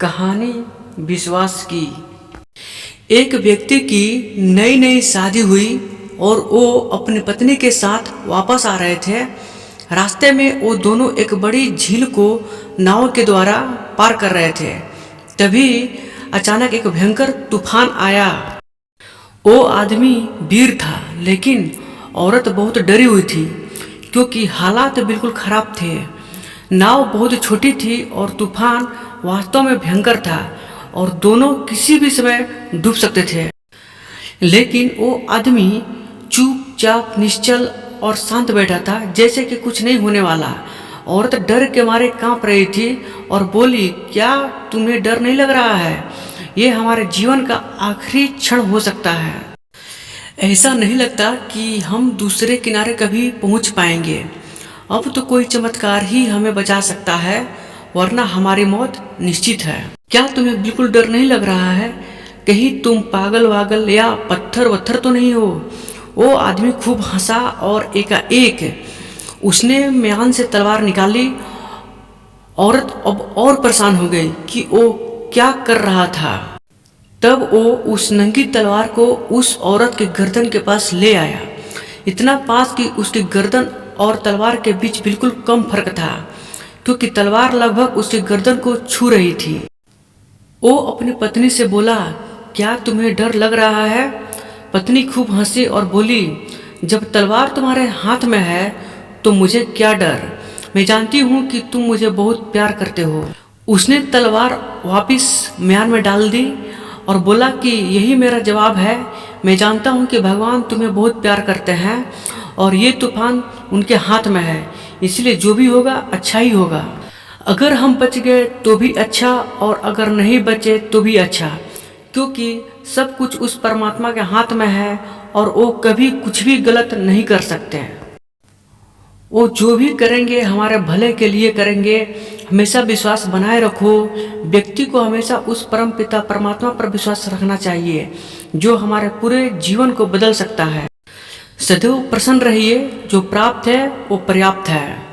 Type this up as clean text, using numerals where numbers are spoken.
कहानी विश्वास की। एक व्यक्ति की नई नई शादी हुई और वो अपनी पत्नी के साथ वापस आ रहे थे। रास्ते में वो दोनों एक बड़ी झील को नाव के द्वारा पार कर रहे थे। तभी अचानक एक भयंकर तूफान आया। वो आदमी वीर था, लेकिन औरत बहुत डरी हुई थी क्योंकि हालात बिल्कुल खराब थे। नाव बहुत छोटी थी और तूफान वास्तव में भयंकर था और दोनों किसी भी समय डूब सकते थे। लेकिन वो आदमी चुपचाप निश्चल और शांत बैठा था, जैसे कि कुछ नहीं होने वाला। औरत डर के मारे कांप रही थी और बोली, क्या तुम्हें डर नहीं लग रहा है? ये हमारे जीवन का आखिरी क्षण हो सकता है। ऐसा नहीं लगता कि हम दूसरे किनारे कभी पहुंच पाएंगे। अब तो कोई चमत्कार ही हमें बचा सकता है, वरना हमारी मौत निश्चित है। क्या तुम्हें बिल्कुल डर नहीं लग रहा है? कहीं तुम पागल वागल या पत्थर वत्थर तो नहीं हो? वो आदमी खूब हंसा और एकाएक उसने म्यान से तलवार निकाली। औरत अब और परेशान हो गई कि वो क्या कर रहा था। तब वो उस नंगी तलवार को उस औरत के गर्दन के पास ले आया, इतना पास कि उसकी गर्दन और तलवार के बीच बिल्कुल कम फर्क था, क्योंकि तलवार लगभग उसकी गर्दन को छू रही थी। वो अपनी पत्नी से बोला, क्या तुम्हें डर लग रहा है? पत्नी खूब हंसी और बोली, जब तलवार तुम्हारे हाथ में है तो मुझे क्या डर? मैं जानती हूँ कि तुम मुझे बहुत प्यार करते हो। उसने तलवार वापस म्यान में डाल दी और बोला कि यही मेरा जवाब है। मैं जानता हूँ कि भगवान तुम्हें बहुत प्यार करते हैं और ये तूफान उनके हाथ में है, इसलिए जो भी होगा अच्छा ही होगा। अगर हम बच गए तो भी अच्छा, और अगर नहीं बचे तो भी अच्छा, क्योंकि सब कुछ उस परमात्मा के हाथ में है और वो कभी कुछ भी गलत नहीं कर सकते। वो जो भी करेंगे हमारे भले के लिए करेंगे। हमेशा विश्वास बनाए रखो। व्यक्ति को हमेशा उस परम पिता परमात्मा पर विश्वास रखना चाहिए, जो हमारे पूरे जीवन को बदल सकता है। सदैव प्रसन्न रहिए, जो प्राप्त है वो पर्याप्त है।